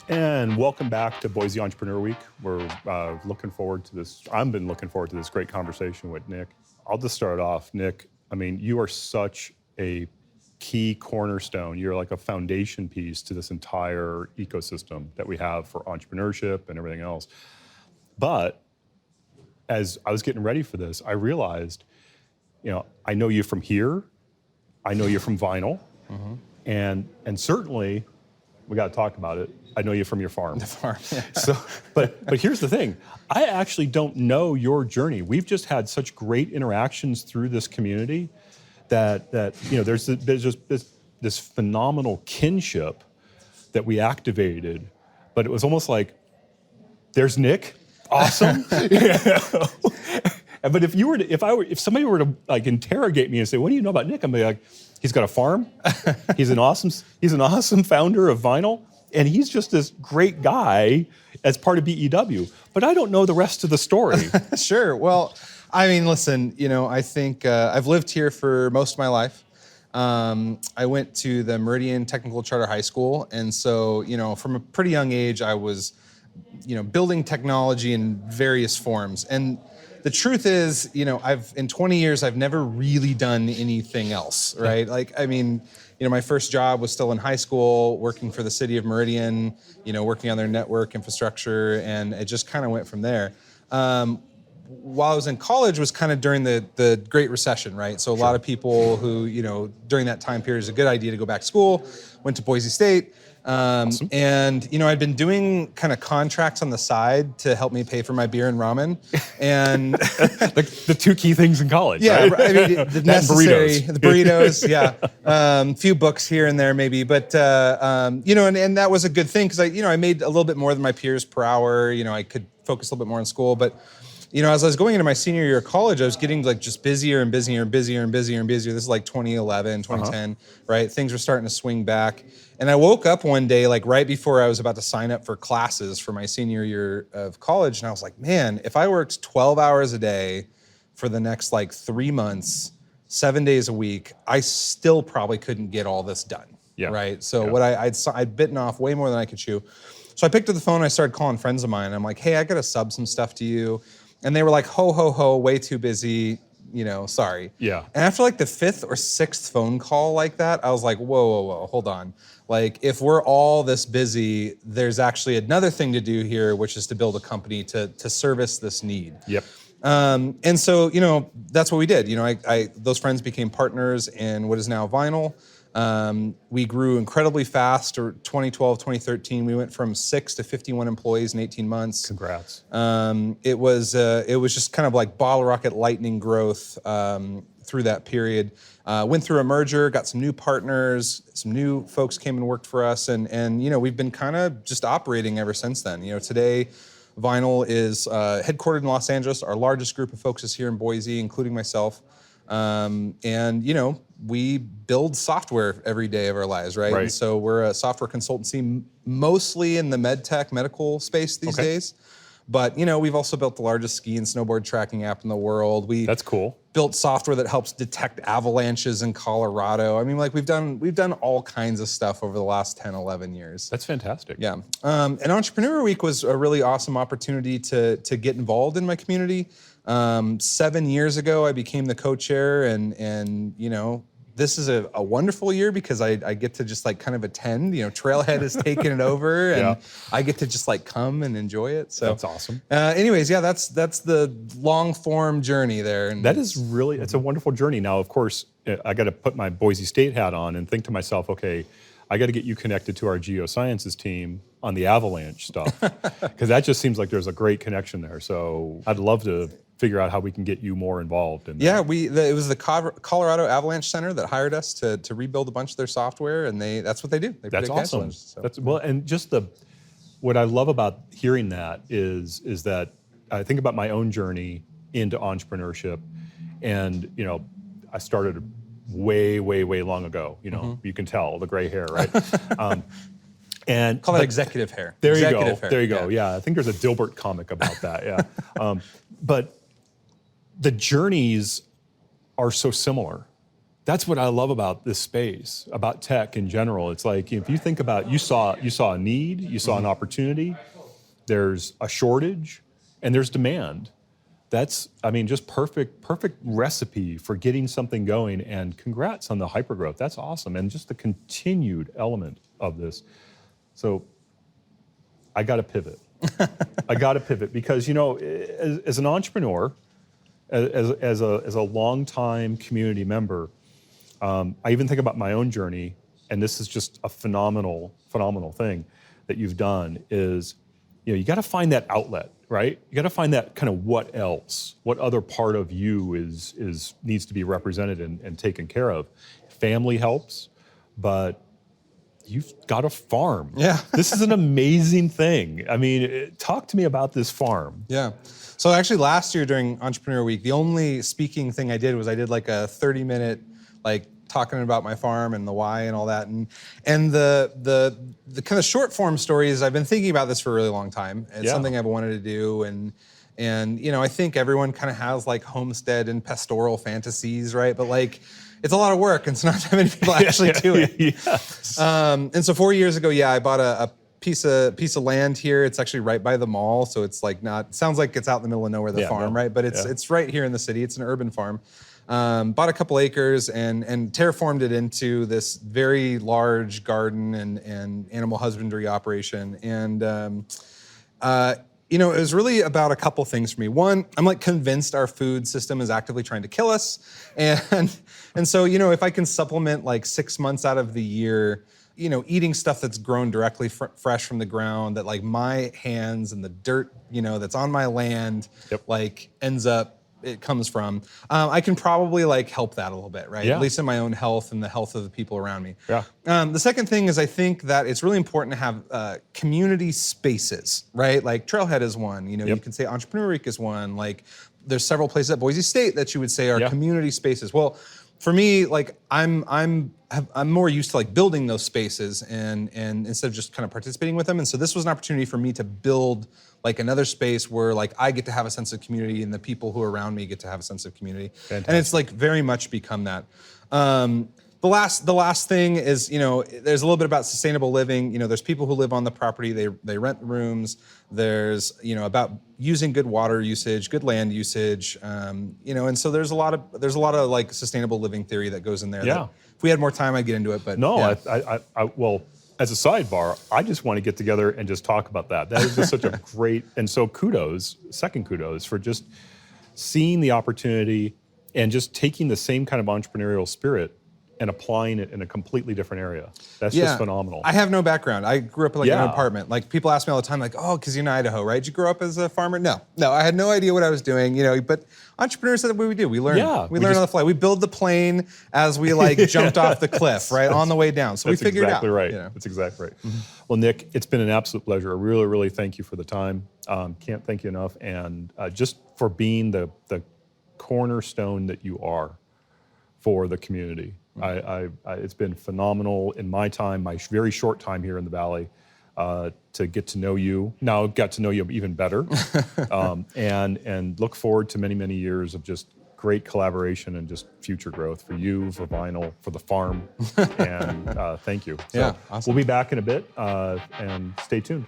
And welcome back to Boise Entrepreneur Week. We're looking forward to this. I've been looking forward to this great conversation with Nick. I'll just start off. Nick, I mean, you are such a key cornerstone. You're like a foundation piece to this entire ecosystem that we have for entrepreneurship and everything else. But as I was getting ready for this, I realized, I know you from here. I know you from Vynyl. And certainly, we got to talk about it. I know you from your farm. The farm. Yeah. So, but here's the thing. I actually don't know your journey. We've just had such great interactions through this community that there's just this phenomenal kinship that we activated. But it was almost like, there's Nick, awesome. But if somebody were to like interrogate me and say, what do you know about Nick? I'm like, he's got a farm. He's an awesome founder of Vynyl. And he's just this great guy as part of BEW. But I don't know the rest of the story. Sure. Well, I mean, listen, I think I've lived here for most of my life. I went to the Meridian Technical Charter High School. And so, from a pretty young age, I was, building technology in various forms. And the truth is, in 20 years, I've never really done anything else, right? My first job was still in high school, working for the city of Meridian, working on their network infrastructure, and it just kind of went from there. While I was in college was kind of during the Great Recession, right? So a lot of people who, during that time period, it was a good idea to go back to school, went to Boise State. Awesome. And, I'd been doing kind of contracts on the side to help me pay for my beer and ramen. And the two key things in college, yeah, right? I mean, the necessary, the burritos, yeah. Few books here and there maybe, but, and that was a good thing because I made a little bit more than my peers per hour. I could focus a little bit more on school, but as I was going into my senior year of college, I was getting like just busier and busier and busier and busier and busier. This is like 2011, 2010, right? Things were starting to swing back. And I woke up one day, like right before I was about to sign up for classes for my senior year of college. And I was like, man, if I worked 12 hours a day for the next like 3 months, 7 days a week, I still probably couldn't get all this done, right? So what I'd bitten off way more than I could chew. So I picked up the phone, I started calling friends of mine. I'm like, hey, I got to sub some stuff to you. And they were like, ho, ho, ho, way too busy, sorry. Yeah. And after like the 5th or 6th phone call like that, I was like, whoa, hold on. Like, if we're all this busy, there's actually another thing to do here, which is to build a company to service this need. Yep. And so, that's what we did. Those friends became partners in what is now Vynyl. We grew incredibly fast. 2012, 2013, we went from 6 to 51 employees in 18 months. Congrats. It was just kind of like bottle rocket lightning growth through that period. Went through a merger, got some new partners, some new folks came and worked for us, and we've been kind of just operating ever since then. Today, Vynyl is headquartered in Los Angeles. Our largest group of folks is here in Boise, including myself. We build software every day of our lives, right? And so we're a software consultancy, mostly in the medical space these days. But we've also built the largest ski and snowboard tracking app in the world. That's cool. Built software that helps detect avalanches in Colorado. I mean, like we've done all kinds of stuff over the last 10, 11 years. That's fantastic. Yeah. And Entrepreneur Week was a really awesome opportunity to get involved in my community. 7 years ago, I became the co-chair, and this is a wonderful year because I get to just like kind of attend. Trailhead has taken it over, and I get to just like come and enjoy it. So that's awesome. Anyways, that's the long form journey there. And that is really, it's a wonderful journey. Now, of course, I got to put my Boise State hat on and think to myself, okay, I got to get you connected to our geosciences team on the avalanche stuff because that just seems like there's a great connection there. So I'd love to figure out how we can get you more involved in that. Yeah, it was the Colorado Avalanche Center that hired us to rebuild a bunch of their software, and that's what they do. They That's predict awesome. avalanches, so. And just what I love about hearing that is that I think about my own journey into entrepreneurship, and I started way long ago. You can tell the gray hair, right? And call that executive hair. There executive you go. Hair. There you go. Yeah, I think there's a Dilbert comic about that. Yeah, but the journeys are so similar. that's what I love about this space, about tech in general. It's like, if you think about, you saw a need, you saw an opportunity, there's a shortage, and there's demand. That's, I mean, just perfect recipe for getting something going. And congrats on the hypergrowth. That's awesome. And just the continued element of this. So I got to pivot. I got to pivot because, as an entrepreneur, as a longtime community member, I even think about my own journey, and this is just a phenomenal thing that you've done is, you got to find that outlet, right? You got to find that kind of what other part of you needs to be represented and taken care of. Family helps, but you've got a farm. Yeah. This is an amazing thing. I mean, talk to me about this farm. Yeah. So actually last year during Entrepreneur Week, the only speaking thing I did was I did like a 30-minute, like talking about my farm and the why and all that. And the kind of short form stories, I've been thinking about this for a really long time. It's something I've wanted to do. And I think everyone kind of has like homestead and pastoral fantasies, right? But like, it's a lot of work, and it's not that many people actually do it. Yes. And so 4 years ago, I bought a piece of land here. It's actually right by the mall, so it's like sounds like it's out in the middle of nowhere, the farm, right? But it's right here in the city. It's an urban farm. Bought a couple acres and terraformed it into this very large garden and animal husbandry operation. And it was really about a couple things for me. One, I'm like convinced our food system is actively trying to kill us. And so, if I can supplement like 6 months out of the year, eating stuff that's grown directly fresh from the ground, that like my hands and the dirt, that's on my land, like it comes from, I can probably like help that a little bit, right? Yeah. At least in my own health and the health of the people around me. Yeah. The second thing is I think that it's really important to have community spaces, right? Like Trailhead is one, you can say Entrepreneur Week is one, like there's several places at Boise State that you would say are community spaces. Well, for me, like I'm more used to like building those spaces and instead of just kind of participating with them. And so this was an opportunity for me to build like another space where like I get to have a sense of community and the people who are around me get to have a sense of community. Fantastic. And it's like very much become that. The last thing is, there's a little bit about sustainable living. There's people who live on the property, they rent rooms. There's, about using good water usage, good land usage. And so there's a lot of like sustainable living theory that goes in there. Yeah. If we had more time, I'd get into it. But no, well, as a sidebar, I just want to get together and just talk about that. That is just such a great, and so second kudos for just seeing the opportunity and just taking the same kind of entrepreneurial spirit and applying it in a completely different area. That's just phenomenal. I have no background. I grew up in an apartment. Like people ask me all the time, like, oh, because you're in Idaho, right? Did you grow up as a farmer? No, I had no idea what I was doing, but entrepreneurs said what we do. We learn, we learn on the fly. We build the plane as we like jumped off the cliff, right? On the way down. So we figured it out. That's exactly right. Mm-hmm. Well, Nick, it's been an absolute pleasure. I really, really thank you for the time. Can't thank you enough. And just for being the cornerstone that you are for the community. It's been phenomenal in my time, my very short time here in the Valley, to get to know you. Now I've got to know you even better, and look forward to many, many years of just great collaboration and just future growth for you, for Vynyl, for the farm, and thank you. So awesome. We'll be back in a bit, and stay tuned.